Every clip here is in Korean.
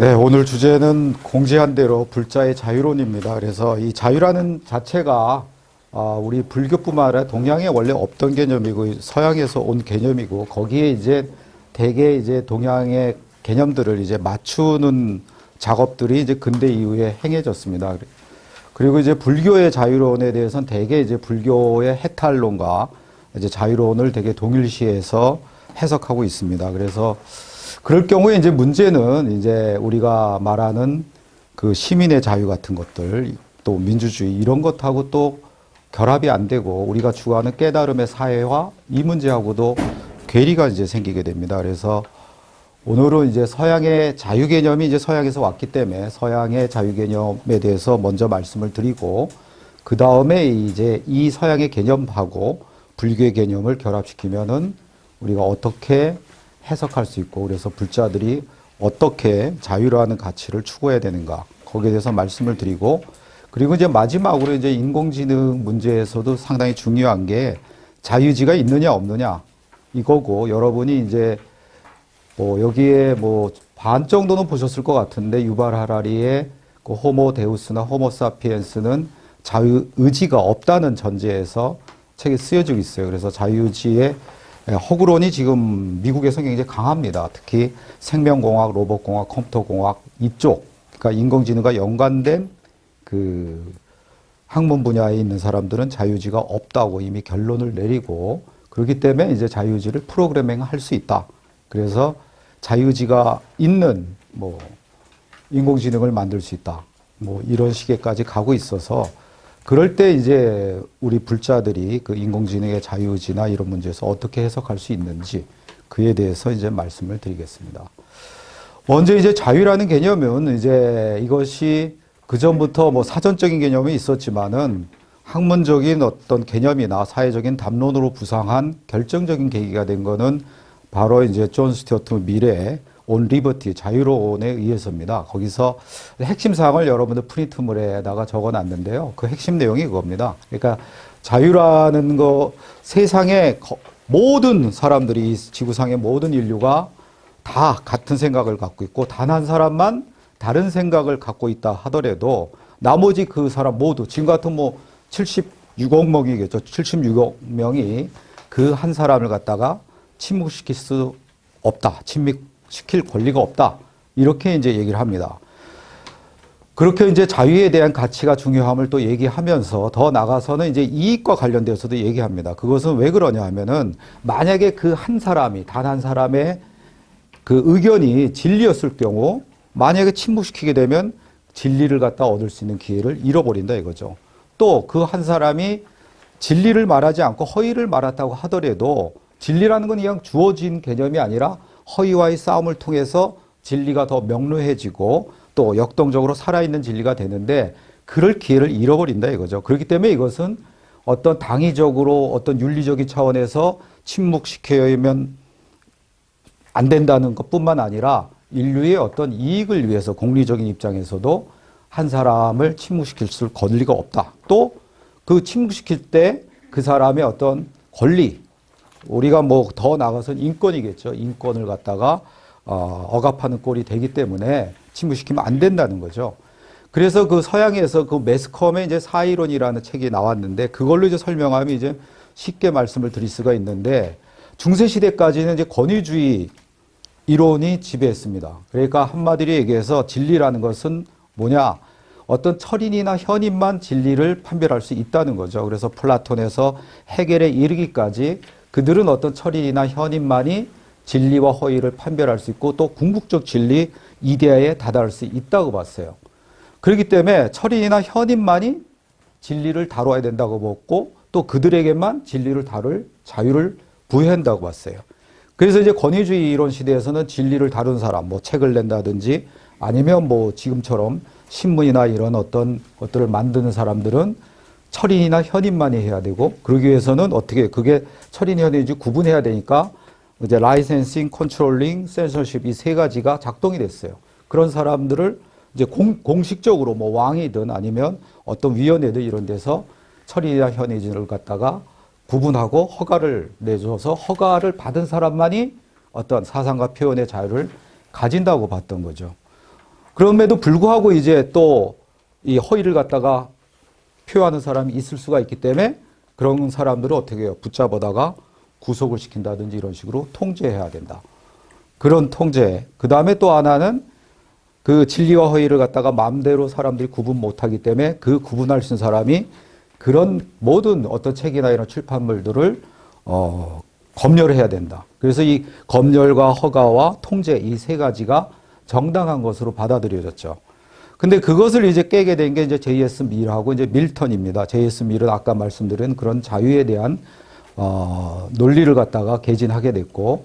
네, 오늘 주제는 공지한 대로 불자의 자유론입니다. 그래서 이 자유라는 자체가 우리 불교뿐만 아니라 동양에 원래 없던 개념이고 서양에서 온 개념이고 거기에 이제 대개 이제 동양의 개념들을 이제 맞추는 작업들이 이제 근대 이후에 행해졌습니다. 그리고 이제 불교의 자유론에 대해서는 대개 이제 불교의 해탈론과 이제 자유론을 되게 동일시해서 해석하고 있습니다. 그래서 그럴 경우에 이제 문제는 이제 우리가 말하는 그 시민의 자유 같은 것들, 또 민주주의 이런 것하고 또 결합이 안 되고 우리가 추구하는 깨달음의 사회화 이 문제하고도 괴리가 이제 생기게 됩니다. 그래서 오늘은 이제 서양의 자유 개념이 이제 서양에서 왔기 때문에 서양의 자유 개념에 대해서 먼저 말씀을 드리고 그 다음에 이제 이 서양의 개념하고 불교의 개념을 결합시키면은 우리가 어떻게 해석할 수 있고 그래서 불자들이 어떻게 자유라는 가치를 추구해야 되는가 거기에 대해서 말씀을 드리고 그리고 이제 마지막으로 이제 인공지능 문제에서도 상당히 중요한 게 자유의지가 있느냐 없느냐 이거고 여러분이 이제 뭐 여기에 뭐 반 정도는 보셨을 것 같은데 유발 하라리의 그 호모 데우스나 호모 사피엔스는 자유의지가 없다는 전제에서 책에 쓰여지고 있어요. 그래서 자유의지의 허구론이 지금 미국에서 굉장히 강합니다. 특히 생명공학, 로봇공학, 컴퓨터공학 이쪽, 그러니까 인공지능과 연관된 그 학문 분야에 있는 사람들은 자유의지가 없다고 이미 결론을 내리고 그렇기 때문에 이제 자유의지를 프로그래밍 할 수 있다. 그래서 자유의지가 있는 뭐 인공지능을 만들 수 있다. 뭐 이런 시기까지 가고 있어서 그럴 때 이제 우리 불자들이 그 인공지능의 자유의지나 이런 문제에서 어떻게 해석할 수 있는지 그에 대해서 이제 말씀을 드리겠습니다. 먼저 이제 자유라는 개념은 이제 이것이 그전부터 뭐 사전적인 개념이 있었지만은 학문적인 어떤 개념이나 사회적인 담론으로 부상한 결정적인 계기가 된 거는 바로 이제 존 스튜어트 밀의 온 리버티 자유로운에 의해서입니다. 거기서 핵심 사항을 여러분들 프린트물에다가 적어놨는데요. 그 핵심 내용이 그겁니다. 그러니까 자유라는 거 세상의 모든 사람들이 지구상의 모든 인류가 다 같은 생각을 갖고 있고 단 한 사람만 다른 생각을 갖고 있다 하더라도 나머지 그 사람 모두 지금 같은 뭐 76억 명이겠죠. 76억 명이 그 한 사람을 갖다가 침묵시킬 수 없다. 시킬 권리가 없다. 이렇게 이제 얘기를 합니다. 그렇게 이제 자유에 대한 가치가 중요함을 또 얘기하면서 더 나가서는 이제 이익과 관련돼서도 얘기합니다. 그것은 왜 그러냐 하면은 만약에 그 한 사람이, 단 한 사람의 그 의견이 진리였을 경우 만약에 침묵시키게 되면 진리를 갖다 얻을 수 있는 기회를 잃어버린다 이거죠. 또 그 한 사람이 진리를 말하지 않고 허위를 말했다고 하더라도 진리라는 건 그냥 주어진 개념이 아니라 허위와의 싸움을 통해서 진리가 더 명료해지고 또 역동적으로 살아있는 진리가 되는데 그럴 기회를 잃어버린다 이거죠. 그렇기 때문에 이것은 어떤 당위적으로 어떤 윤리적인 차원에서 침묵시켜야면 안 된다는 것뿐만 아니라 인류의 어떤 이익을 위해서 공리적인 입장에서도 한 사람을 침묵시킬 수 권리가 없다. 또 그 침묵시킬 때 그 사람의 어떤 권리 우리가 뭐 더 나가서는 인권이겠죠. 인권을 갖다가 억압하는 꼴이 되기 때문에 침묵시키면 안 된다는 거죠. 그래서 그 서양에서 그 매스컴의 이제 사이론이라는 책이 나왔는데 그걸로 이제 설명하면 이제 쉽게 말씀을 드릴 수가 있는데 중세 시대까지는 이제 권위주의 이론이 지배했습니다. 그러니까 한마디로 얘기해서 진리라는 것은 뭐냐? 어떤 철인이나 현인만 진리를 판별할 수 있다는 거죠. 그래서 플라톤에서 해겔에 이르기까지 그들은 어떤 철인이나 현인만이 진리와 허위를 판별할 수 있고 또 궁극적 진리 이데아에 다다를 수 있다고 봤어요. 그렇기 때문에 철인이나 현인만이 진리를 다뤄야 된다고 봤고 또 그들에게만 진리를 다룰 자유를 부여한다고 봤어요. 그래서 이제 권위주의 이론 시대에서는 진리를 다룬 사람, 뭐 책을 낸다든지 아니면 뭐 지금처럼 신문이나 이런 어떤 것들을 만드는 사람들은 철인이나 현인만이 해야 되고 그러기 위해서는 어떻게 그게 철인 현인인지 구분해야 되니까 이제 라이센싱, 컨트롤링, 센서십 이 세 가지가 작동이 됐어요. 그런 사람들을 이제 공식적으로 뭐 왕이든 아니면 어떤 위원회든 이런 데서 철인이나 현인을 갖다가 구분하고 허가를 내줘서 허가를 받은 사람만이 어떤 사상과 표현의 자유를 가진다고 봤던 거죠. 그럼에도 불구하고 이제 또 이 허위를 갖다가 표하는 사람이 있을 수가 있기 때문에 그런 사람들을 어떻게 해요? 붙잡아다가 구속을 시킨다든지 이런 식으로 통제해야 된다. 그런 통제. 그 다음에 또 하나는 그 진리와 허위를 갖다가 마음대로 사람들이 구분 못하기 때문에 그 구분할 수 있는 사람이 그런 모든 어떤 책이나 이런 출판물들을 검열을 해야 된다. 그래서 이 검열과 허가와 통제 이 세 가지가 정당한 것으로 받아들여졌죠. 근데 그것을 이제 깨게 된 게 이제 J.S. 밀하고 이제 밀턴입니다. J.S. 밀은 아까 말씀드린 그런 자유에 대한 논리를 갖다가 개진하게 됐고,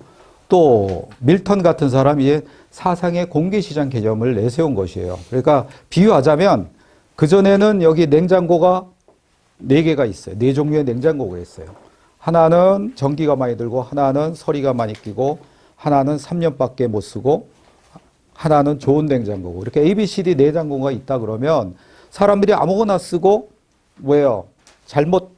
또 밀턴 같은 사람이 사상의 공개시장 개념을 내세운 것이에요. 그러니까 비유하자면 그전에는 여기 냉장고가 4개가 있어요. 4종류의 냉장고가 있어요. 하나는 전기가 많이 들고, 하나는 서리가 많이 끼고, 하나는 3년밖에 못 쓰고, 하나는 좋은 냉장고고. 이렇게 ABCD 냉장고가 있다 그러면 사람들이 아무거나 쓰고, 왜요? 잘못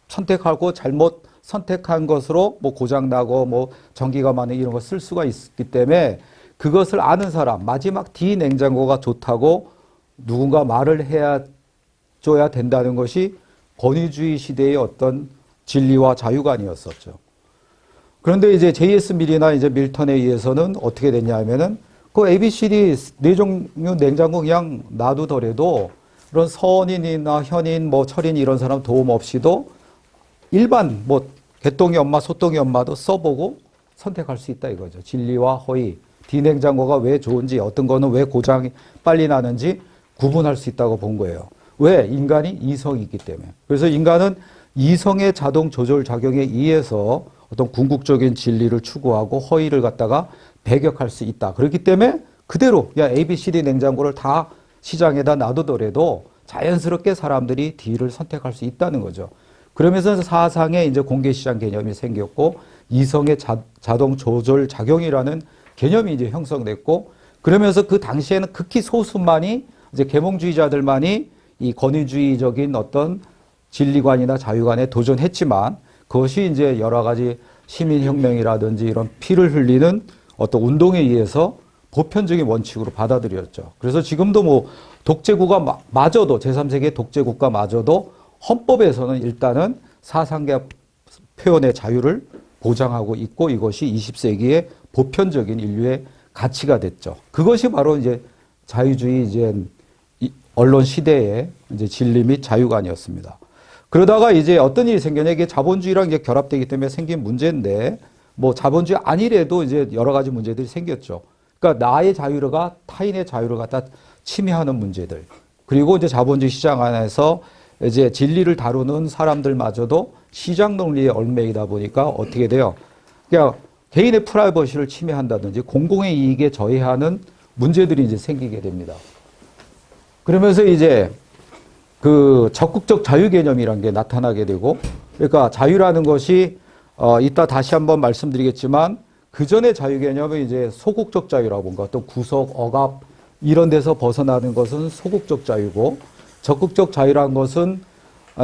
선택하고 잘못 선택한 것으로 뭐 고장나고 뭐 전기가 많은 이런 거 쓸 수가 있기 때문에 그것을 아는 사람, 마지막 D 냉장고가 좋다고 누군가 말을 해야 줘야 된다는 것이 권위주의 시대의 어떤 진리와 자유가 아니었었죠. 그런데 이제 J.S. 밀이나 이제 밀턴에 의해서는 어떻게 됐냐 하면은 그 ABCD 4종류 냉장고 그냥 놔두더라도 그런 선인이나 현인, 뭐 철인 이런 사람 도움 없이도 일반 뭐 개똥이 엄마, 소똥이 엄마도 써보고 선택할 수 있다 이거죠. 진리와 허위, D냉장고가 왜 좋은지, 어떤 거는 왜 고장이 빨리 나는지 구분할 수 있다고 본 거예요. 왜? 인간이 이성이 있기 때문에. 그래서 인간은 이성의 자동 조절 작용에 의해서 어떤 궁극적인 진리를 추구하고 허위를 갖다가 배격할 수 있다. 그렇기 때문에 그대로 야 ABCD 냉장고를 다 시장에다 놔두더라도 자연스럽게 사람들이 D를 선택할 수 있다는 거죠. 그러면서 사상의 이제 공개시장 개념이 생겼고 이성의 자동 조절 작용이라는 개념이 이제 형성됐고, 그러면서 그 당시에는 극히 소수만이 이제 계몽주의자들만이 이 권위주의적인 어떤 진리관이나 자유관에 도전했지만 그것이 이제 여러 가지 시민혁명이라든지 이런 피를 흘리는 어떤 운동에 의해서 보편적인 원칙으로 받아들였죠. 그래서 지금도 뭐 독재국가 마저도 제3세계 독재국가 마저도 헌법에서는 일단은 사상과 표현의 자유를 보장하고 있고 이것이 20세기의 보편적인 인류의 가치가 됐죠. 그것이 바로 이제 자유주의 이제 언론 시대의 이제 진리 및 자유관이었습니다. 그러다가 이제 어떤 일이 생겼냐, 이게 자본주의랑 이제 결합되기 때문에 생긴 문제인데, 뭐 자본주의 아니래도 이제 여러 가지 문제들이 생겼죠. 그러니까 나의 자유가 타인의 자유를 갖다 침해하는 문제들. 그리고 이제 자본주의 시장 안에서 이제 진리를 다루는 사람들마저도 시장 논리에 얽매이다 보니까 어떻게 돼요? 그러니까 개인의 프라이버시를 침해한다든지 공공의 이익에 저해하는 문제들이 이제 생기게 됩니다. 그러면서 이제 그 적극적 자유 개념이라는 게 나타나게 되고, 그러니까 자유라는 것이 이따 다시 한번 말씀드리겠지만 그 전에 자유 개념은 이제 소극적 자유라고 본 것, 어떤 구속, 억압 이런 데서 벗어나는 것은 소극적 자유고, 적극적 자유라는 것은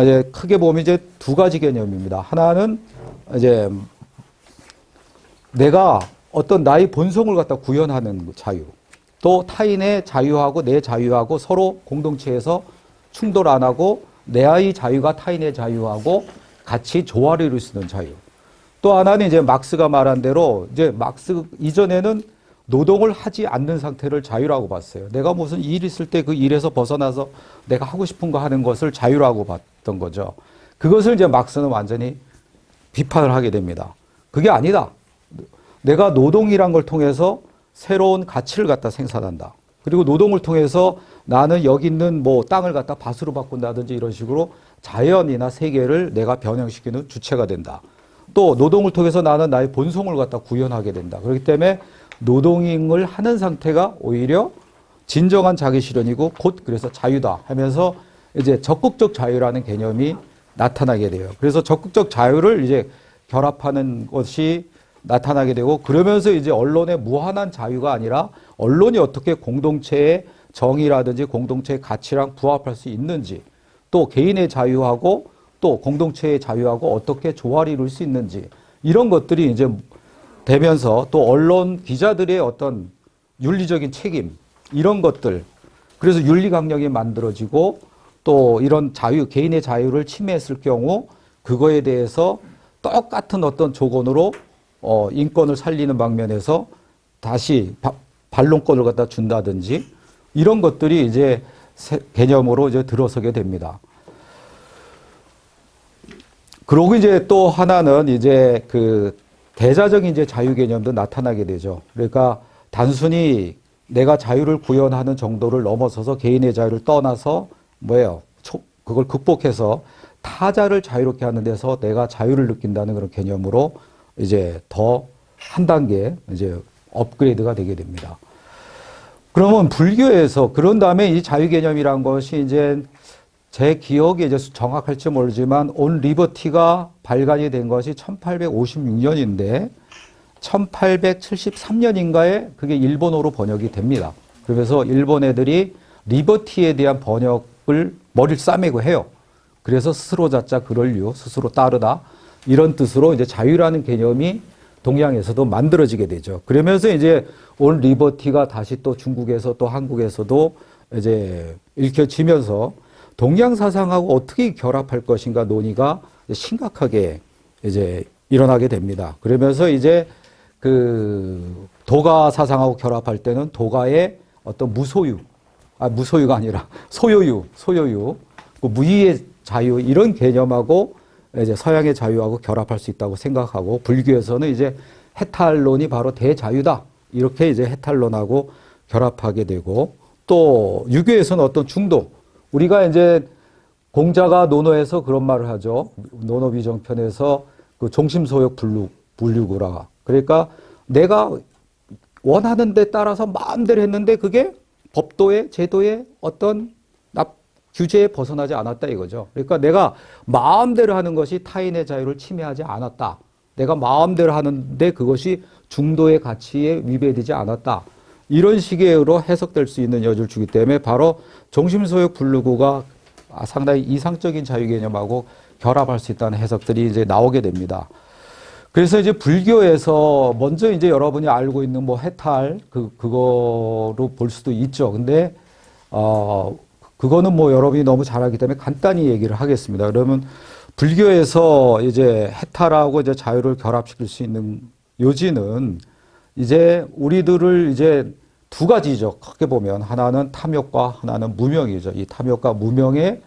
이제 크게 보면 이제 두 가지 개념입니다. 하나는 이제 내가 어떤 나의 본성을 갖다 구현하는 자유, 또 타인의 자유하고 내 자유하고 서로 공동체에서 충돌 안 하고 내의 자유가 타인의 자유하고 같이 조화를 이룰 수 있는 자유. 또 하나는 이제 막스가 말한 대로 이제 막스 이전에는 노동을 하지 않는 상태를 자유라고 봤어요. 내가 무슨 일 있을 때 그 일에서 벗어나서 내가 하고 싶은 거 하는 것을 자유라고 봤던 거죠. 그것을 이제 막스는 완전히 비판을 하게 됩니다. 그게 아니다. 내가 노동이란 걸 통해서 새로운 가치를 갖다 생산한다. 그리고 노동을 통해서 나는 여기 있는 뭐 땅을 갖다 밭으로 바꾼다든지 이런 식으로 자연이나 세계를 내가 변형시키는 주체가 된다. 또 노동을 통해서 나는 나의 본성을 갖다 구현하게 된다. 그렇기 때문에 노동을 하는 상태가 오히려 진정한 자기 실현이고 곧 그래서 자유다 하면서 이제 적극적 자유라는 개념이 나타나게 돼요. 그래서 적극적 자유를 이제 결합하는 것이 나타나게 되고, 그러면서 이제 언론의 무한한 자유가 아니라 언론이 어떻게 공동체의 정의라든지 공동체의 가치랑 부합할 수 있는지, 또 개인의 자유하고 또 공동체의 자유하고 어떻게 조화를 이룰 수 있는지, 이런 것들이 이제 되면서, 또 언론 기자들의 어떤 윤리적인 책임, 또 이 자유를 갖다가 지켜야 된다. 이런 것들이 이제 이런 것들. 그래서 윤리 강령이 만들어지고 또 이런 자유, 개인의 자유를 침해했을 경우 그거에 대해서 똑같은 어떤 조건으로 인권을 살리는 방면에서 다시 반론권을 갖다 준다든지 이런 것들이 이제 개념으로 이제 들어서게 됩니다. 그리고 이제 또 하나는 이제 그 대자적인 이제 자유 개념도 나타나게 되죠. 그러니까 단순히 내가 자유를 구현하는 정도를 넘어서서 개인의 자유를 떠나서 뭐예요? 그걸 극복해서 타자를 자유롭게 하는 데서 내가 자유를 느낀다는 그런 개념으로 이제 더 한 단계 이제 업그레이드가 되게 됩니다. 그러면 불교에서 그런 다음에 이 자유 개념이란 것이 이제 제 기억이 이제 정확할지 모르지만 온 리버티가 발간이 된 것이 1856년인데 1873년인가에 그게 일본어로 번역이 됩니다. 그래서 일본 애들이 리버티에 대한 번역을 머리를 싸매고 해요. 그래서 스스로 자자 그럴류, 스스로 따르다 이런 뜻으로 이제 자유라는 개념이 동양에서도 만들어지게 되죠. 그러면서 이제 온 리버티가 다시 또 중국에서 또 한국에서도 이제 읽혀지면서 동양 사상하고 어떻게 결합할 것인가 논의가 심각하게 이제 일어나게 됩니다. 그러면서 이제 그 도가 사상하고 결합할 때는 도가의 어떤 무소유가 아니라 소요유, 그 무의의 자유 이런 개념하고 이제 서양의 자유하고 결합할 수 있다고 생각하고 불교에서는 이제 해탈론이 바로 대자유다. 이렇게 이제 해탈론하고 결합하게 되고 또 유교에서는 어떤 중도 우리가 이제 공자가 논어에서 그런 말을 하죠. 논어비정편에서 그 종심소욕 불류구라. 그러니까 내가 원하는 데 따라서 마음대로 했는데 그게 법도의 제도의 어떤 규제에 벗어나지 않았다 이거죠. 그러니까 내가 마음대로 하는 것이 타인의 자유를 침해하지 않았다. 내가 마음대로 하는데 그것이 중도의 가치에 위배되지 않았다. 이런 식으로 해석될 수 있는 여지를 주기 때문에 바로 종심소욕 불루구가 상당히 이상적인 자유 개념하고 결합할 수 있다는 해석들이 이제 나오게 됩니다. 그래서 이제 불교에서 먼저 이제 여러분이 알고 있는 뭐 해탈 그거로 볼 수도 있죠. 근데 그거는 뭐 여러분이 너무 잘 알기 때문에 간단히 얘기를 하겠습니다. 그러면 불교에서 이제 해탈하고 이제 자유를 결합시킬 수 있는 요지는 이제 우리들을 이제 두 가지죠. 크게 보면 하나는 탐욕과 하나는 무명이죠. 이 탐욕과 무명에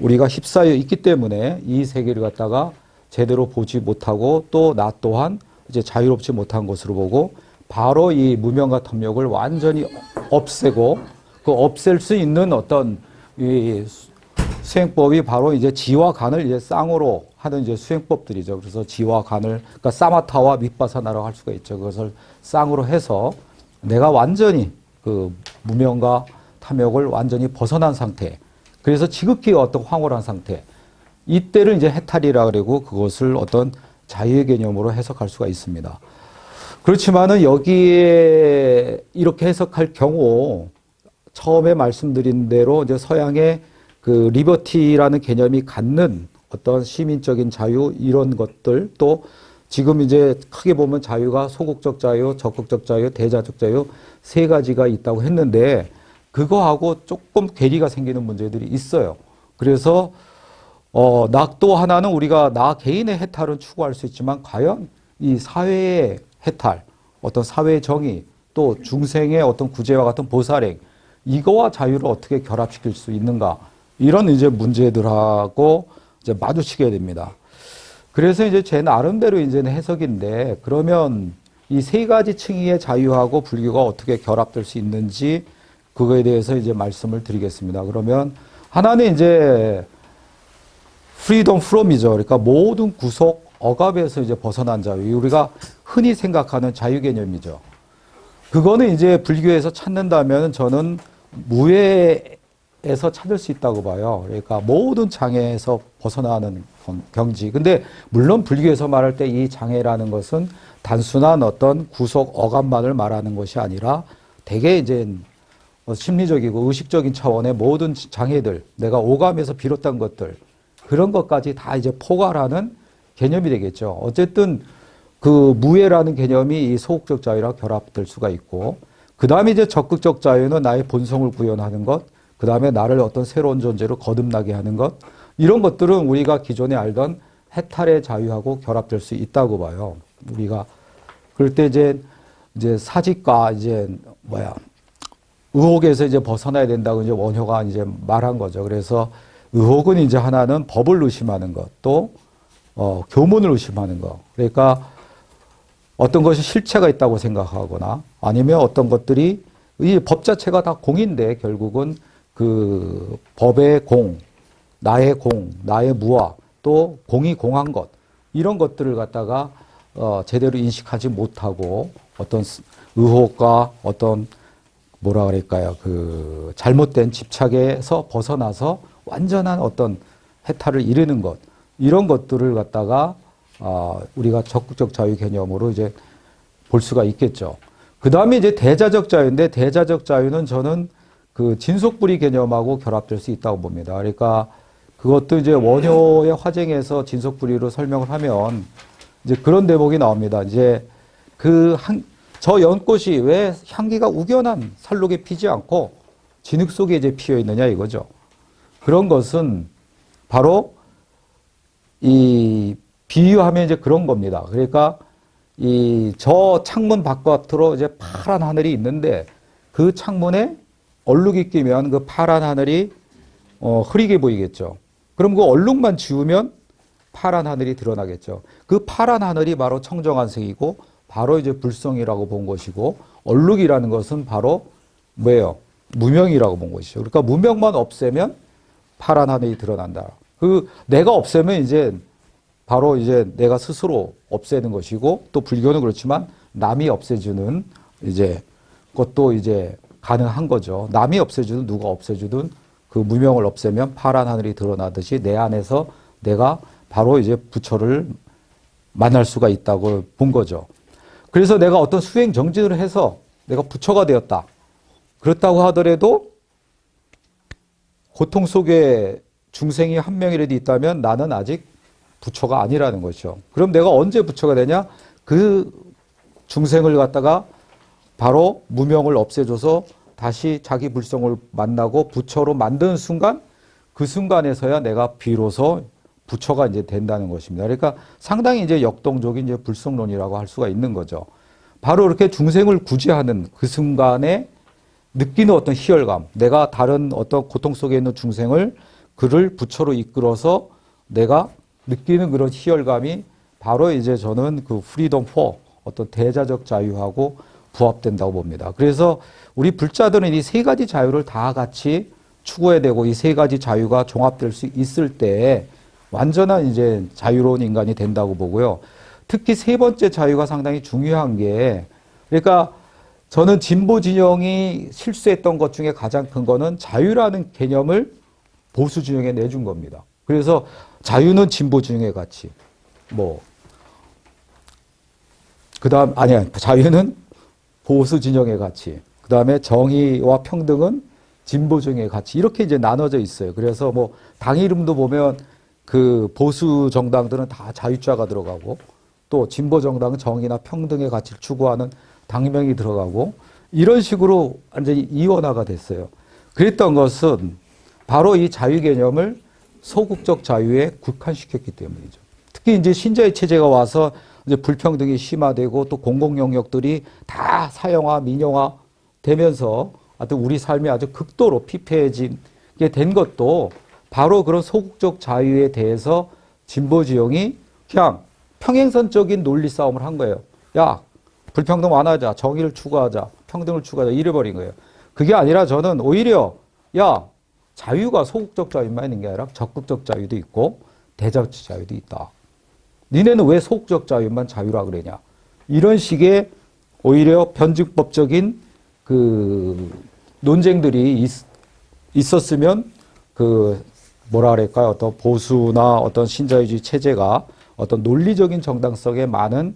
우리가 휩싸여 있기 때문에 이 세계를 갖다가 제대로 보지 못하고 또 나 또한 이제 자유롭지 못한 것으로 보고 바로 이 무명과 탐욕을 완전히 없애고 그 없앨 수 있는 어떤 이 수행법이 바로 이제 지와 간을 이제 쌍으로 하는 이제 수행법들이죠. 그래서 지와 간을 그러니까 사마타와 밑바사나라고 할 수가 있죠. 그것을 쌍으로 해서 내가 완전히 그 무명과 탐욕을 완전히 벗어난 상태. 그래서 지극히 어떤 황홀한 상태. 이때를 이제 해탈이라 그러고 그것을 어떤 자유의 개념으로 해석할 수가 있습니다. 그렇지만은 여기에 이렇게 해석할 경우 처음에 말씀드린 대로 이제 서양의 그 리버티라는 개념이 갖는 어떤 시민적인 자유 이런 것들 또 지금 이제 크게 보면 자유가 소극적 자유, 적극적 자유, 대자적 자유 세 가지가 있다고 했는데 그거하고 조금 괴리가 생기는 문제들이 있어요. 그래서 또 하나는 우리가 나 개인의 해탈은 추구할 수 있지만 과연 이 사회의 해탈, 어떤 사회의 정의, 또 중생의 어떤 구제와 같은 보살행 이거와 자유를 어떻게 결합시킬 수 있는가 이런 이제 문제들하고 이제 마주치게 됩니다. 그래서 이제 제 나름대로 이제는 해석인데 그러면 이 세 가지 층위의 자유하고 불교가 어떻게 결합될 수 있는지 그거에 대해서 이제 말씀을 드리겠습니다. 그러면 하나는 이제 freedom from이죠. 그러니까 모든 구속 억압에서 이제 벗어난 자유. 우리가 흔히 생각하는 자유 개념이죠. 그거는 이제 불교에서 찾는다면 저는 무해에서 찾을 수 있다고 봐요. 그러니까 모든 장애에서 벗어나는 경지. 근데 물론 불교에서 말할 때 이 장애라는 것은 단순한 어떤 구속 억압만을 말하는 것이 아니라 되게 이제 심리적이고 의식적인 차원의 모든 장애들, 내가 오감에서 비롯한 것들, 그런 것까지 다 이제 포괄하는 개념이 되겠죠. 어쨌든 그 무해라는 개념이 이 소극적 자유랑 결합될 수가 있고, 그 다음에 이제 적극적 자유는 나의 본성을 구현하는 것, 그 다음에 나를 어떤 새로운 존재로 거듭나게 하는 것, 이런 것들은 우리가 기존에 알던 해탈의 자유하고 결합될 수 있다고 봐요. 우리가 그럴 때 이제 사직과 의혹에서 이제 벗어나야 된다고 이제 원효가 이제 말한 거죠. 그래서 의혹은 이제 하나는 법을 의심하는 것, 또 교문을 의심하는 것. 그러니까 어떤 것이 실체가 있다고 생각하거나 아니면 어떤 것들이 이 법 자체가 다 공인데 결국은 그 법의 공, 나의 무아, 또 공이 공한 것, 이런 것들을 갖다가 제대로 인식하지 못하고 어떤 의혹과 어떤 뭐라 그럴까요? 그 잘못된 집착에서 벗어나서 완전한 어떤 해탈을 이루는 것, 이런 것들을 갖다가 우리가 적극적 자유 개념으로 이제 볼 수가 있겠죠. 그 다음에 이제 대자적 자유인데, 대자적 자유는 저는 그 진속불이 개념하고 결합될 수 있다고 봅니다. 그러니까 그것도 이제 원효의 화쟁에서 진속불이로 설명을 하면 이제 그런 대목이 나옵니다. 이제 저 연꽃이 왜 향기가 우겨난 살록에 피지 않고 진흙 속에 이제 피어 있느냐 이거죠. 그런 것은 바로 이 비유하면 이제 그런 겁니다. 그러니까 저 창문 바깥으로 이제 파란 하늘이 있는데 그 창문에 얼룩이 끼면 그 파란 하늘이 흐리게 보이겠죠. 그럼 그 얼룩만 지우면 파란 하늘이 드러나겠죠. 그 파란 하늘이 바로 청정한 색이고 바로 이제 불성이라고 본 것이고, 얼룩이라는 것은 바로 뭐예요? 무명이라고 본 것이죠. 그러니까 무명만 없애면 파란 하늘이 드러난다. 내가 없애면 이제 바로 이제 내가 스스로 없애는 것이고, 또 불교는 그렇지만 남이 없애주는 이제 것도 이제 가능한 거죠. 남이 없애주든 누가 없애주든 그 무명을 없애면 파란 하늘이 드러나듯이 내 안에서 내가 바로 이제 부처를 만날 수가 있다고 본 거죠. 그래서 내가 어떤 수행 정진을 해서 내가 부처가 되었다. 그렇다고 하더라도 고통 속에 중생이 한 명이라도 있다면 나는 아직 부처가 아니라는 것이죠. 그럼 내가 언제 부처가 되냐? 그 중생을 갖다가 바로 무명을 없애줘서 다시 자기 불성을 만나고 부처로 만드는 순간, 그 순간에서야 내가 비로소 부처가 이제 된다는 것입니다. 그러니까 상당히 이제 역동적인 이제 불성론이라고 할 수가 있는 거죠. 바로 이렇게 중생을 구제하는 그 순간에 느끼는 어떤 희열감, 내가 다른 어떤 고통 속에 있는 중생을 그를 부처로 이끌어서 내가 느끼는 그런 희열감이 바로 이제 저는 그 프리덤 포, 어떤 대자적 자유하고 부합된다고 봅니다. 그래서 우리 불자들은 이 세 가지 자유를 다 같이 추구해야 되고, 이 세 가지 자유가 종합될 수 있을 때 완전한 이제 자유로운 인간이 된다고 보고요. 특히 세 번째 자유가 상당히 중요한 게, 그러니까 저는 진보 진영이 실수했던 것 중에 가장 큰 거는 자유라는 개념을 보수 진영에 내준 겁니다. 그래서 자유는 진보 진영의 가치, 자유는 보수 진영의 가치, 그 다음에 정의와 평등은 진보 진영의 가치, 이렇게 이제 나눠져 있어요. 그래서 당 이름도 보면 그 보수 정당들은 다 자유자가 들어가고, 또 진보 정당은 정의나 평등의 가치를 추구하는 당명이 들어가고, 이런 식으로 완전히 이원화가 됐어요. 그랬던 것은 바로 이 자유 개념을 소극적 자유에 국한시켰기 때문이죠. 특히 이제 신자유 체제가 와서 이제 불평등이 심화되고 또 공공 영역들이 다 사형화, 민영화 되면서 하여튼 우리 삶이 아주 극도로 피폐해지게 된 것도 바로 그런 소극적 자유에 대해서 진보 지형이 그냥 평행선적인 논리 싸움을 한 거예요. 야, 불평등 완화하자, 정의를 추구하자, 평등을 추구하자, 이래버린 거예요. 그게 아니라 저는 오히려 자유가 소극적 자유만 있는 게 아니라 적극적 자유도 있고 대자적 자유도 있다. 니네는 왜 소극적 자유만 자유라 그러냐. 이런 식의 오히려 변증법적인 그 논쟁들이 있었으면 뭐라 그럴까요? 어떤 보수나 어떤 신자유주의 체제가 어떤 논리적인 정당성에 많은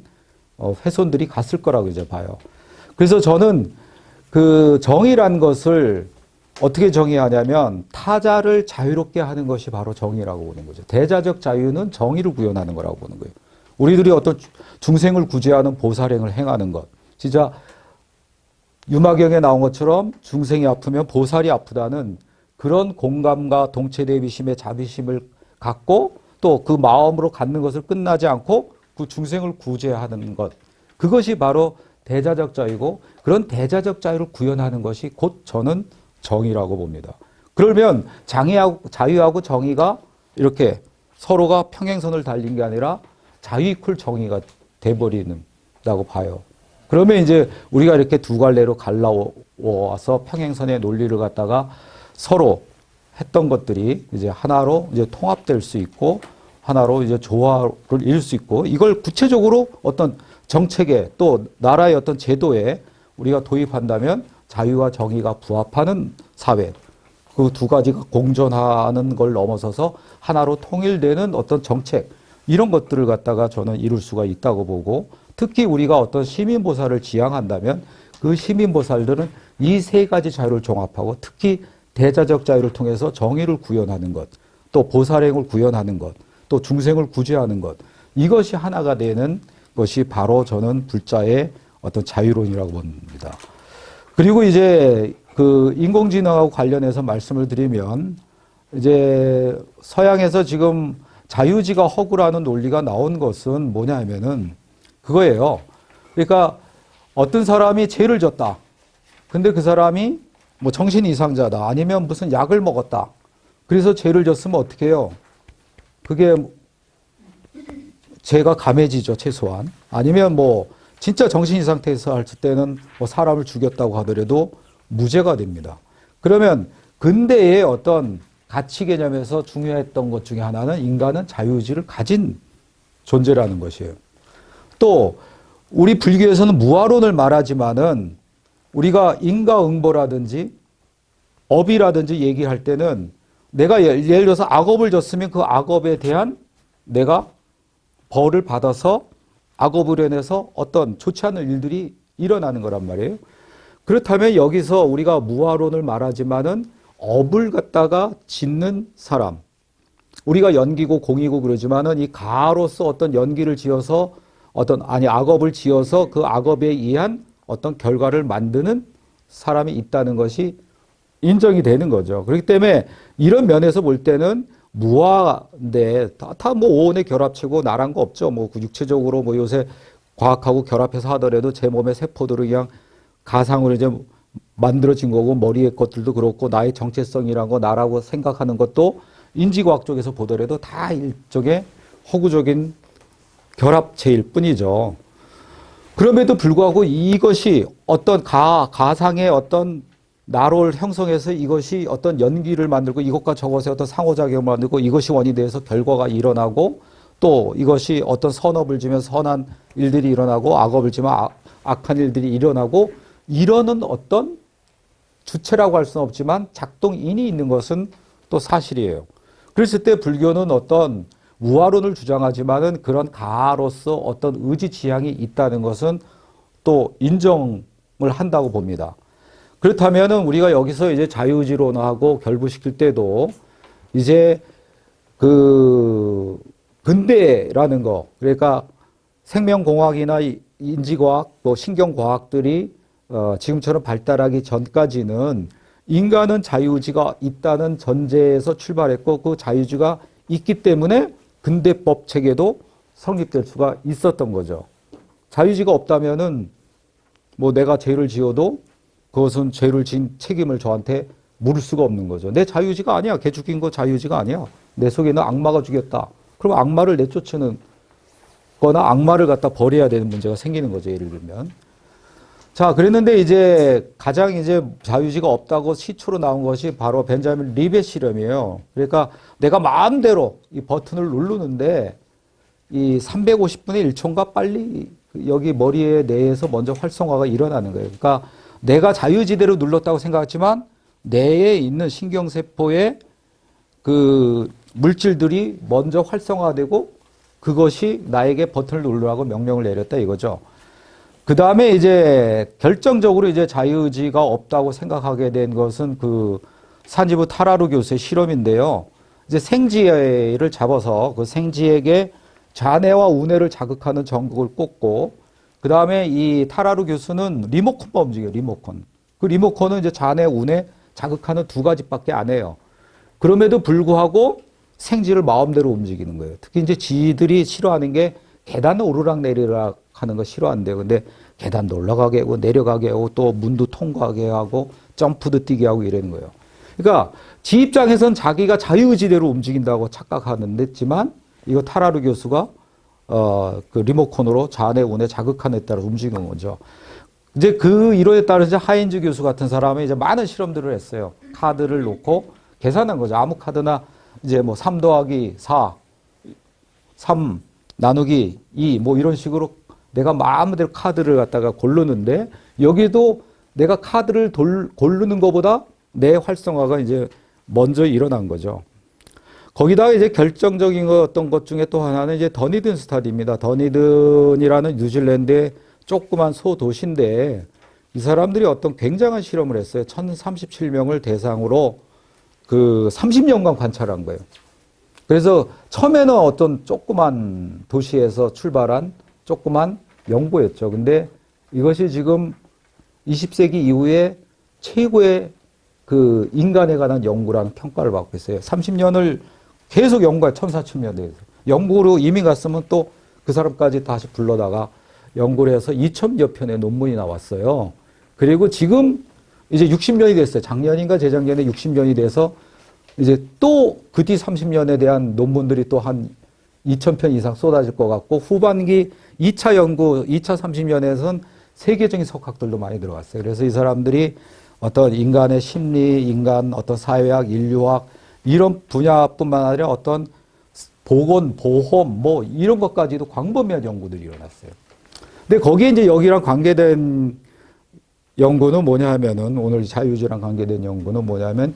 훼손들이 갔을 거라고 이제 봐요. 그래서 저는 그 정의라는 것을 어떻게 정의하냐면 타자를 자유롭게 하는 것이 바로 정의라고 보는 거죠. 대자적 자유는 정의를 구현하는 거라고 보는 거예요. 우리들이 어떤 중생을 구제하는 보살행을 행하는 것. 진짜 유마경에 나온 것처럼 중생이 아프면 보살이 아프다는 그런 공감과 동체 대비심의 자비심을 갖고 또 그 마음으로 갖는 것을 끝나지 않고 그 중생을 구제하는 것. 그것이 바로 대자적 자유고 그런 대자적 자유를 구현하는 것이 곧 저는 정의라고 봅니다. 그러면 자유하고 정의가 이렇게 서로가 평행선을 달린 게 아니라 자유 이퀄 정의가 돼버리는다고 봐요. 그러면 이제 우리가 이렇게 두 갈래로 갈라와서 평행선의 논리를 갖다가 서로 했던 것들이 이제 하나로 이제 통합될 수 있고 하나로 이제 조화를 이룰 수 있고 이걸 구체적으로 어떤 정책에 또 나라의 어떤 제도에 우리가 도입한다면 자유와 정의가 부합하는 사회 그 두 가지가 공존하는 걸 넘어서서 하나로 통일되는 어떤 정책 이런 것들을 갖다가 저는 이룰 수가 있다고 보고 특히 우리가 어떤 시민보살을 지향한다면 그 시민보살들은 이 세 가지 자유를 종합하고 특히 대자적 자유를 통해서 정의를 구현하는 것, 또 보살행을 구현하는 것, 또 중생을 구제하는 것 이것이 하나가 되는 것이 바로 저는 불자의 어떤 자유론이라고 봅니다. 그리고 이제 그 인공지능하고 관련해서 말씀을 드리면 이제 서양에서 지금 자유지가 허구라는 논리가 나온 것은 뭐냐 하면은 그거예요. 그러니까 어떤 사람이 죄를 졌다. 근데 그 사람이 뭐 정신 이상자다. 아니면 무슨 약을 먹었다. 그래서 죄를 졌으면 어떻게 해요? 그게 죄가 감해지죠, 최소한. 아니면 뭐 진짜 정신 이상 상태에서 할 때는 뭐 사람을 죽였다고 하더라도 무죄가 됩니다. 그러면 근대의 어떤 가치 개념에서 중요했던 것 중에 하나는 인간은 자유의지를 가진 존재라는 것이에요. 또 우리 불교에서는 무아론을 말하지만은 우리가 인과응보라든지 업이라든지 얘기할 때는 내가 예를 들어서 악업을 졌으면 그 악업에 대한 내가 벌을 받아서 악업으로 인해서 어떤 좋지 않은 일들이 일어나는 거란 말이에요. 그렇다면 여기서 우리가 무아론을 말하지만은 업을 갖다가 짓는 사람. 우리가 연기고 공이고 그러지만은 이 가로서 어떤 연기를 지어서 악업을 지어서 그 악업에 의한 어떤 결과를 만드는 사람이 있다는 것이 인정이 되는 거죠. 그렇기 때문에 이런 면에서 볼 때는 무아인데 다 뭐 오온의 결합체고 나란 거 없죠. 뭐 육체적으로 뭐 요새 과학하고 결합해서 하더라도 제 몸의 세포들을 그냥 가상으로 이제 만들어진 거고 머리의 것들도 그렇고 나의 정체성이란 거 나라고 생각하는 것도 인지과학 쪽에서 보더라도 다 일종의 허구적인 결합체일 뿐이죠. 그럼에도 불구하고 이것이 어떤 가상의 어떤 나를 형성해서 이것이 어떤 연기를 만들고 이것과 저것의 어떤 상호작용을 만들고 이것이 원이 돼서 결과가 일어나고 또 이것이 어떤 선업을 지면 선한 일들이 일어나고 악업을 지면 악한 일들이 일어나고 이러는 어떤 주체라고 할 수는 없지만 작동인이 있는 것은 또 사실이에요. 그랬을 때 불교는 어떤 우화론을 주장하지만은 그런 가로서 어떤 의지 지향이 있다는 것은 또 인정을 한다고 봅니다. 그렇다면은 우리가 여기서 이제 자유의지론하고 결부시킬 때도 이제 그 근대라는 거, 그러니까 생명공학이나 인지과학, 뭐 신경과학들이 지금처럼 발달하기 전까지는 인간은 자유의지가 있다는 전제에서 출발했고 그 자유의지가 있기 때문에 근대법 체계도 성립될 수가 있었던 거죠. 자유의지가 없다면은 뭐 내가 죄를 지어도 그것은 죄를 지은 책임을 저한테 물을 수가 없는 거죠. 내 자유의지가 아니야. 개 죽인 거 자유의지가 아니야. 내 속에는 악마가 죽였다. 그럼 악마를 내쫓는 거나 악마를 갖다 버려야 되는 문제가 생기는 거죠. 예를 들면. 자, 그랬는데 이제 가장 이제 자유의지가 없다고 시초로 나온 것이 바로 벤자민 리벳 실험이에요. 그러니까 내가 마음대로 이 버튼을 누르는데 이 350분의 1초인가 빨리 여기 머리에 내에서 먼저 활성화가 일어나는 거예요. 그러니까 내가 자유의지대로 눌렀다고 생각했지만 뇌에 있는 신경세포에 그 물질들이 먼저 활성화되고 그것이 나에게 버튼을 누르라고 명령을 내렸다 이거죠. 그 다음에 이제 결정적으로 이제 자유의지가 없다고 생각하게 된 것은 그 산지부 타라루 교수의 실험인데요. 이제 생쥐를 잡아서 그 생쥐에게 좌뇌와 우뇌를 자극하는 전극을 꽂고 그 다음에 이 타라루 교수는 리모컨만 움직여요, 리모컨. 그 리모컨은 이제 잔해, 운해 자극하는 두 가지밖에 안 해요. 그럼에도 불구하고 생쥐를 마음대로 움직이는 거예요. 특히 이제 쥐들이 싫어하는 게 계단 오르락 내리락 하는 거 싫어한대요. 근데 계단도 올라가게 하고 내려가게 하고 또 문도 통과하게 하고 점프도 뛰게 하고 이러는 거예요. 그러니까 지 입장에선 자기가 자유의지대로 움직인다고 착각하는데지만 이거 타라루 교수가 그 리모컨으로 잔해 운해 자극하는 데 따라 움직이는 거죠. 이제 그 이론에 따라서 이제 하인즈 교수 같은 사람이 이제 많은 실험들을 했어요. 카드를 놓고 계산한 거죠. 아무 카드나 이제 뭐 3 더하기 4, 3 나누기 2 뭐 이런 식으로 내가 마음대로 카드를 갖다가 고르는데 여기도 내가 카드를 고르는 것보다 내 활성화가 이제 먼저 일어난 거죠. 거기다가 이제 결정적인 어떤 것 중에 또 하나는 이제 더니든 스타디입니다. 더니든이라는 뉴질랜드의 조그만 소도시인데 이 사람들이 어떤 굉장한 실험을 했어요. 1037명을 대상으로 그 30년간 관찰한 거예요. 그래서 처음에는 어떤 조그만 도시에서 출발한 조그만 연구였죠. 근데 이것이 지금 20세기 이후에 최고의 그 인간에 관한 연구라는 평가를 받고 있어요. 30년을 계속 연구해 14,000년대에서. 연구로 이미 갔으면 또 그 사람까지 다시 불러다가 연구를 해서 2,000여 편의 논문이 나왔어요. 그리고 지금 이제 60년이 됐어요. 작년인가 재작년에 60년이 돼서 이제 또 그 뒤 30년에 대한 논문들이 또 한 2,000편 이상 쏟아질 것 같고 후반기 2차 연구, 2차 30년에선 세계적인 석학들도 많이 들어갔어요. 그래서 이 사람들이 어떤 인간의 심리, 인간 어떤 사회학, 인류학 이런 분야뿐만 아니라 어떤 보건, 보험 뭐 이런 것까지도 광범위한 연구들이 일어났어요. 근데 거기에 이제 여기랑 관계된 연구는 뭐냐 하면은 오늘 자유주의랑 관계된 연구는 뭐냐면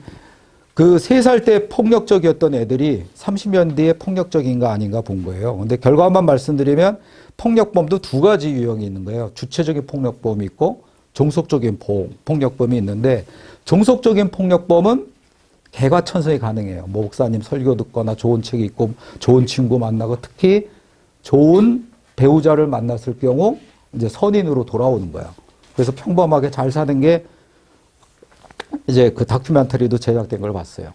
그 3살 때 폭력적이었던 애들이 30년 뒤에 폭력적인가 아닌가 본 거예요. 근데 결과만 말씀드리면 폭력범도 두 가지 유형이 있는 거예요. 주체적인 폭력범이 있고 종속적인 폭력범이 있는데 종속적인 폭력범은 개과천선이 가능해요. 뭐 목사님 설교 듣거나 좋은 책이 있고 좋은 친구 만나고 특히 좋은 배우자를 만났을 경우 이제 선인으로 돌아오는 거야. 그래서 평범하게 잘 사는 게 이제 그 다큐멘터리도 제작된 걸 봤어요.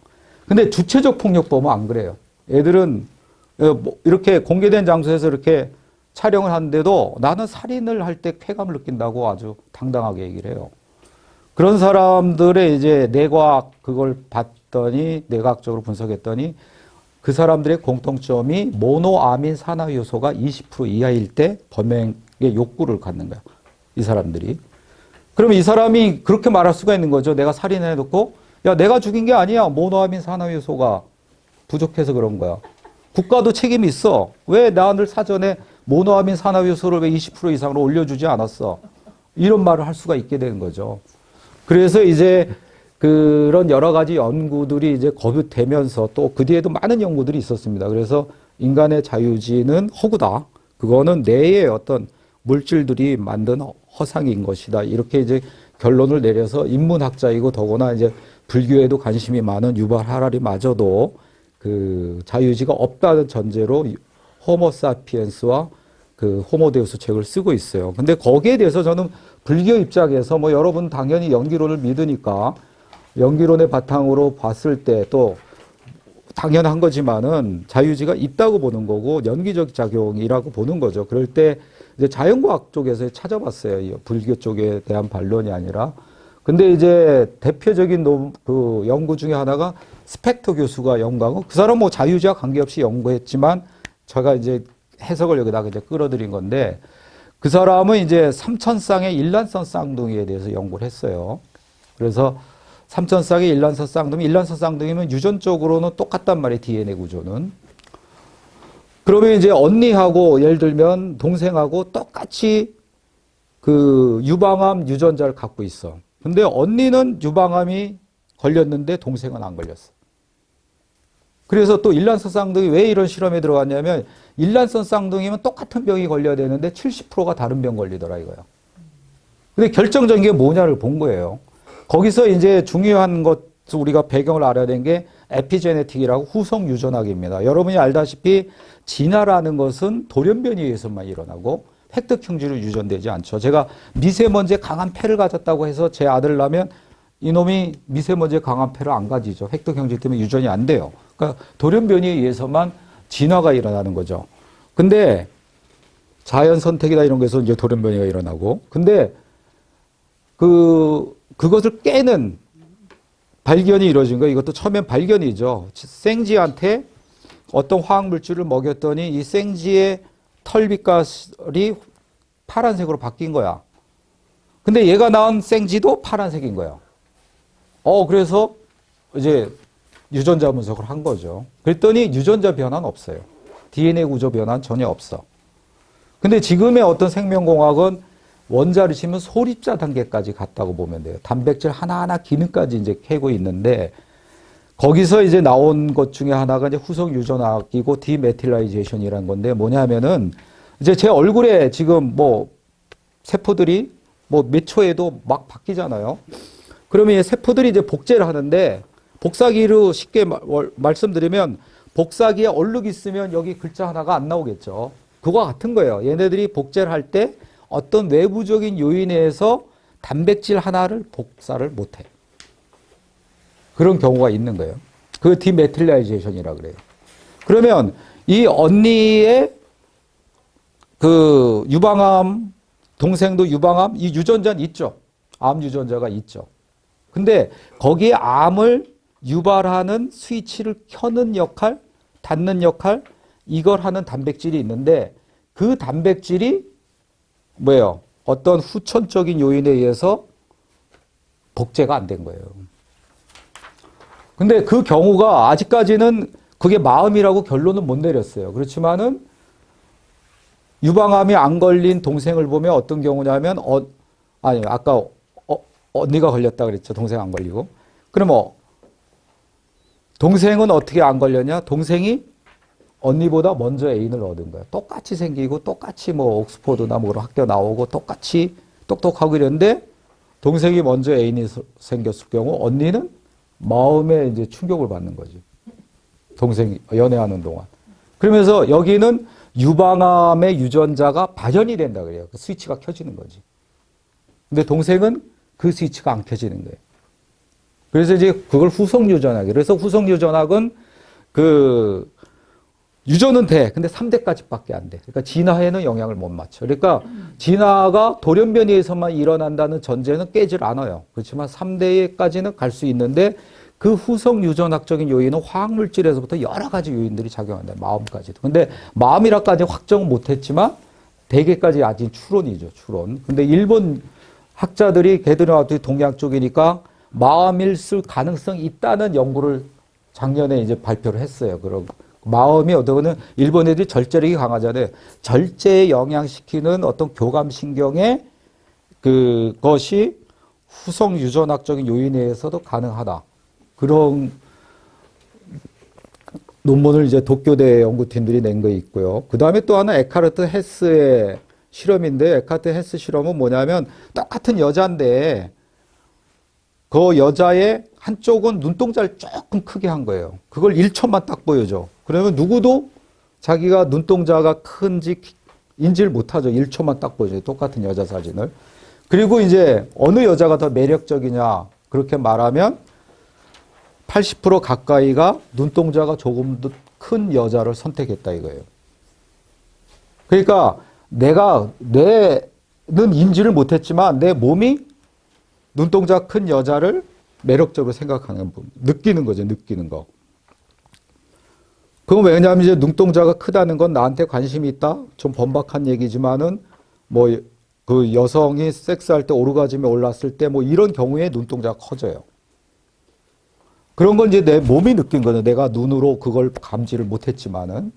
근데 주체적 폭력범은 안 그래요. 애들은 이렇게 공개된 장소에서 이렇게 촬영을 하는데도 나는 살인을 할 때 쾌감을 느낀다고 아주 당당하게 얘기를 해요. 그런 사람들의 이제 뇌과학 그걸 봤더니 뇌과학적으로 분석했더니 그 사람들의 공통점이 모노아민 산화 요소가 20% 이하일 때 범행의 욕구를 갖는 거야. 이 사람들이. 그러면 이 사람이 그렇게 말할 수가 있는 거죠. 내가 살인해놓고 야 내가 죽인 게 아니야. 모노아민 산화 요소가 부족해서 그런 거야. 국가도 책임이 있어. 왜 나를 사전에 모노아민 산화 요소를 왜 20% 이상으로 올려주지 않았어? 이런 말을 할 수가 있게 되는 거죠. 그래서 이제 그런 여러 가지 연구들이 이제 거듭되면서 또 그 뒤에도 많은 연구들이 있었습니다. 그래서 인간의 자유지는 허구다. 그거는 뇌의 어떤 물질들이 만든 허상인 것이다. 이렇게 이제 결론을 내려서 인문학자이고 더구나 이제 불교에도 관심이 많은 유발 하라리마저도 그 자유지가 없다는 전제로 호모사피엔스와 그 호모데우스 책을 쓰고 있어요. 근데 거기에 대해서 저는 불교 입장에서 뭐 여러분 당연히 연기론을 믿으니까 연기론의 바탕으로 봤을 때 또 당연한 거지만은 자유지가 있다고 보는 거고 연기적 작용이라고 보는 거죠. 그럴 때 이제 자연과학 쪽에서 찾아봤어요. 불교 쪽에 대한 반론이 아니라. 근데 이제 대표적인 그 연구 중에 하나가 스펙터 교수가 연구하고 그 사람 뭐 자유지와 관계없이 연구했지만 제가 이제 해석을 여기다가 이제 끌어들인 건데 그 사람은 이제 삼천쌍의 일란성 쌍둥이에 대해서 연구를 했어요. 그래서 삼천쌍의 일란성 쌍둥이, 일란성 쌍둥이면 유전적으로는 똑같단 말이에요. DNA 구조는. 그러면 이제 언니하고 예를 들면 동생하고 똑같이 그 유방암 유전자를 갖고 있어. 근데 언니는 유방암이 걸렸는데 동생은 안 걸렸어. 그래서 또 일란성 쌍둥이 왜 이런 실험에 들어갔냐면 일란성 쌍둥이면 똑같은 병이 걸려야 되는데 70%가 다른 병 걸리더라 이거야. 근데 결정적인 게 뭐냐를 본 거예요. 거기서 이제 중요한 것 우리가 배경을 알아야 되는 게 에피제네틱이라고 후속 유전학입니다. 여러분이 알다시피 진화라는 것은 돌연변이에 의해서만 일어나고 획득 형질로 유전되지 않죠. 제가 미세먼지에 강한 폐를 가졌다고 해서 제 아들 낳으면 이놈이 미세먼지에 강한 폐를 안 가지죠. 획득 형질 때문에 유전이 안 돼요. 그러니까 돌연변이에 의해서만 진화가 일어나는 거죠. 근데 자연 선택이다 이런 거에서 이제 돌연변이가 일어나고, 근데 그것을 깨는 발견이 이루어진 거예요. 이것도 처음엔 발견이죠. 생쥐한테 어떤 화학 물질을 먹였더니 이 생쥐의 털 빛깔이 파란색으로 바뀐 거야. 근데 얘가 낳은 생쥐도 파란색인 거야. 그래서 이제 유전자 분석을 한 거죠. 그랬더니 유전자 변화는 없어요. DNA 구조 변화는 전혀 없어. 근데 지금의 어떤 생명공학은 원자를 치면 소립자 단계까지 갔다고 보면 돼요. 단백질 하나하나 기능까지 이제 캐고 있는데, 거기서 이제 나온 것 중에 하나가 이제 후속 유전학이고 디메틸라이제이션이라는 건데, 뭐냐면은 이제 제 얼굴에 지금 뭐 세포들이 뭐 몇 초에도 막 바뀌잖아요. 그러면 이 세포들이 이제 복제를 하는데, 복사기로 쉽게 말씀드리면 복사기에 얼룩이 있으면 여기 글자 하나가 안 나오겠죠. 그거와 같은 거예요. 얘네들이 복제를 할 때 어떤 외부적인 요인에 의해서 단백질 하나를 복사를 못해. 그런 경우가 있는 거예요. 그 디메틸라이제이션이라 그래요. 그러면 이 언니의 그 유방암, 동생도 유방암, 이 유전자는 있죠. 암 유전자가 있죠. 근데 거기에 암을 유발하는 스위치를 켜는 역할, 닫는 역할, 이걸 하는 단백질이 있는데, 그 단백질이 뭐예요? 어떤 후천적인 요인에 의해서 복제가 안 된 거예요. 근데 그 경우가 아직까지는 그게 마음이라고 결론은 못 내렸어요. 그렇지만은 유방암이 안 걸린 동생을 보면 어떤 경우냐면, 아까 언니가 걸렸다 그랬죠. 동생 안 걸리고. 그럼 동생은 어떻게 안 걸렸냐? 동생이 언니보다 먼저 애인을 얻은 거야. 똑같이 생기고 똑같이 뭐 옥스퍼드나 뭐로 학교 나오고 똑같이 똑똑하고 이랬는데, 동생이 먼저 애인이 생겼을 경우 언니는 마음에 이제 충격을 받는 거지. 동생이 연애하는 동안. 그러면서 여기는 유방암의 유전자가 발현이 된다 그래요. 그 스위치가 켜지는 거지. 근데 동생은 그 스위치가 안 켜지는 거예요. 그래서 이제 그걸 후속 유전학. 그래서 후속 유전학은 유전은 돼. 근데 3대까지밖에 안 돼. 그러니까 진화에는 영향을 못 맞춰. 그러니까 진화가 돌연변이에서만 일어난다는 전제는 깨질 않아요. 그렇지만 3대까지는 갈 수 있는데, 그 후속 유전학적인 요인은 화학물질에서부터 여러 가지 요인들이 작용한다. 마음까지도. 근데 마음이라까지 확정은 못했지만 대개까지 아직 추론이죠. 추론. 근데 일본 학자들이 걔들은 동양 쪽이니까 마음일 수 가능성이 있다는 연구를 작년에 이제 발표를 했어요. 그럼 마음이 어떠거든, 일본 애들이 절제력이 강하잖아요. 절제에 영향시키는 어떤 교감신경의 그것이 후속 유전학적인 요인에 의해서도 가능하다. 그런 논문을 이제 도쿄대 연구팀들이 낸 거 있고요. 그 다음에 또 하나 에카르트 헤스의 실험인데, 에카르트 헤스 실험은 뭐냐면 똑같은 여자인데 그 여자의 한쪽은 눈동자를 조금 크게 한 거예요. 그걸 1초만 딱 보여줘. 그러면 누구도 자기가 눈동자가 큰지 인지를 못하죠. 1초만 딱 보여줘요. 똑같은 여자 사진을. 그리고 이제 어느 여자가 더 매력적이냐 그렇게 말하면 80% 가까이가 눈동자가 조금 더 큰 여자를 선택했다 이거예요. 그러니까 내는 인지를 못했지만 내 몸이 눈동자 큰 여자를 매력적으로 생각하는 분, 느끼는 거죠, 느끼는 거. 그건 왜냐하면 이제 눈동자가 크다는 건 나한테 관심이 있다? 좀 번박한 얘기지만은 뭐 그 여성이 섹스할 때 오르가즘에 올랐을 때 뭐 이런 경우에 눈동자가 커져요. 그런 건 이제 내 몸이 느낀 거죠. 내가 눈으로 그걸 감지를 못했지만은.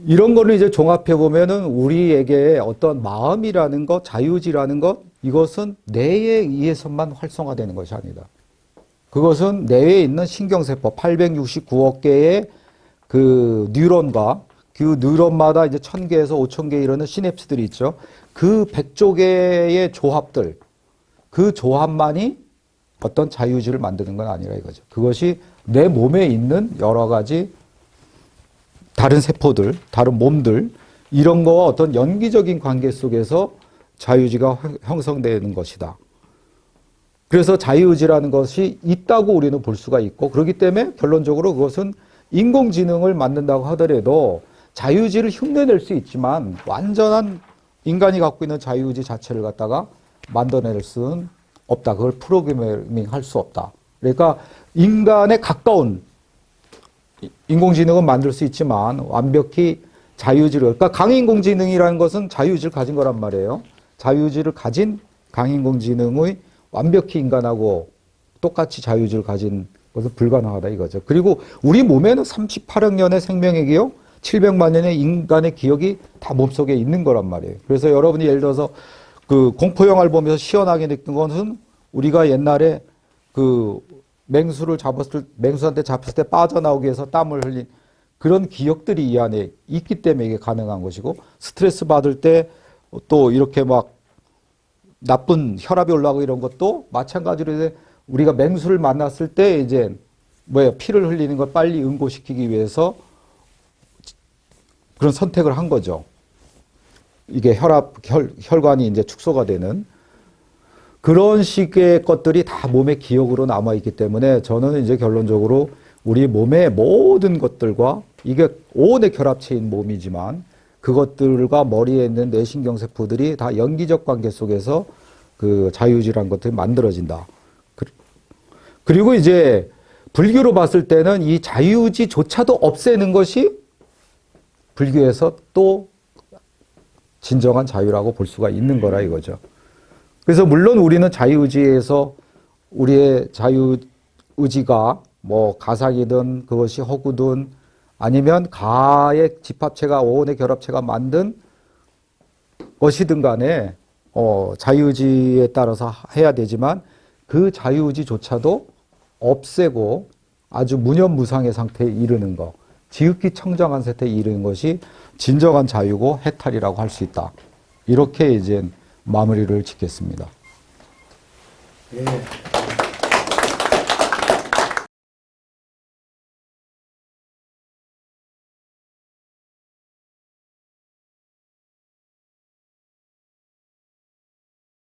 이런 거를 이제 종합해 보면은 우리에게 어떤 마음이라는 것, 자유지라는 것, 이것은 뇌에 의해서만 활성화되는 것이 아니다. 그것은 뇌에 있는 신경세포 869억 개의 그 뉴런과 그 뉴런마다 이제 1000개에서 5000개 이르는 시냅스들이 있죠. 그 100조 개의 조합들, 그 조합만이 어떤 자유지를 만드는 건 아니라 이거죠. 그것이 내 몸에 있는 여러 가지 다른 세포들, 다른 몸들, 이런 거와 어떤 연기적인 관계 속에서 자유의지가 형성되는 것이다. 그래서 자유의지라는 것이 있다고 우리는 볼 수가 있고, 그렇기 때문에 결론적으로 그것은 인공지능을 만든다고 하더라도 자유의지를 흉내낼 수 있지만 완전한 인간이 갖고 있는 자유의지 자체를 갖다가 만들어낼 수는 없다. 그걸 프로그래밍 할 수 없다. 그러니까 인간에 가까운 인공지능은 만들 수 있지만 완벽히 자유의지를, 그러니까 강인공지능이라는 것은 자유의지를 가진 거란 말이에요. 자유의지를 가진 강인공지능의 완벽히 인간하고 똑같이 자유의지를 가진 것은 불가능하다 이거죠. 그리고 우리 몸에는 38억 년의 생명의 기억, 700만 년의 인간의 기억이 다 몸속에 있는 거란 말이에요. 그래서 여러분이 예를 들어서 그 공포영화를 보면서 시원하게 느낀 것은 우리가 옛날에 그 맹수한테 잡혔을 때 빠져나오기 위해서 땀을 흘린 그런 기억들이 이 안에 있기 때문에 이게 가능한 것이고, 스트레스 받을 때 또 이렇게 막 나쁜 혈압이 올라가고 이런 것도 마찬가지로 우리가 맹수를 만났을 때 이제 피를 흘리는 걸 빨리 응고시키기 위해서 그런 선택을 한 거죠. 이게 혈관이 이제 축소가 되는 그런 식의 것들이 다 몸의 기억으로 남아있기 때문에 저는 이제 결론적으로 우리 몸의 모든 것들과 이게 온의 결합체인 몸이지만 그것들과 머리에 있는 뇌신경세포들이 다 연기적 관계 속에서 그 자유의지라는 것들이 만들어진다. 그리고 이제 불교로 봤을 때는 이 자유의지조차도 없애는 것이 불교에서 또 진정한 자유라고 볼 수가 있는 거라 이거죠. 그래서 물론 우리는 자유의지에서 우리의 자유의지가 뭐 가상이든 그것이 허구든 아니면 가의 집합체가 오온의 결합체가 만든 것이든 간에 자유의지에 따라서 해야 되지만 그 자유의지조차도 없애고 아주 무념무상의 상태에 이르는 것, 지극히 청정한 상태에 이르는 것이 진정한 자유고 해탈이라고 할 수 있다. 이렇게 이제 마무리를 짓겠습니다. 예.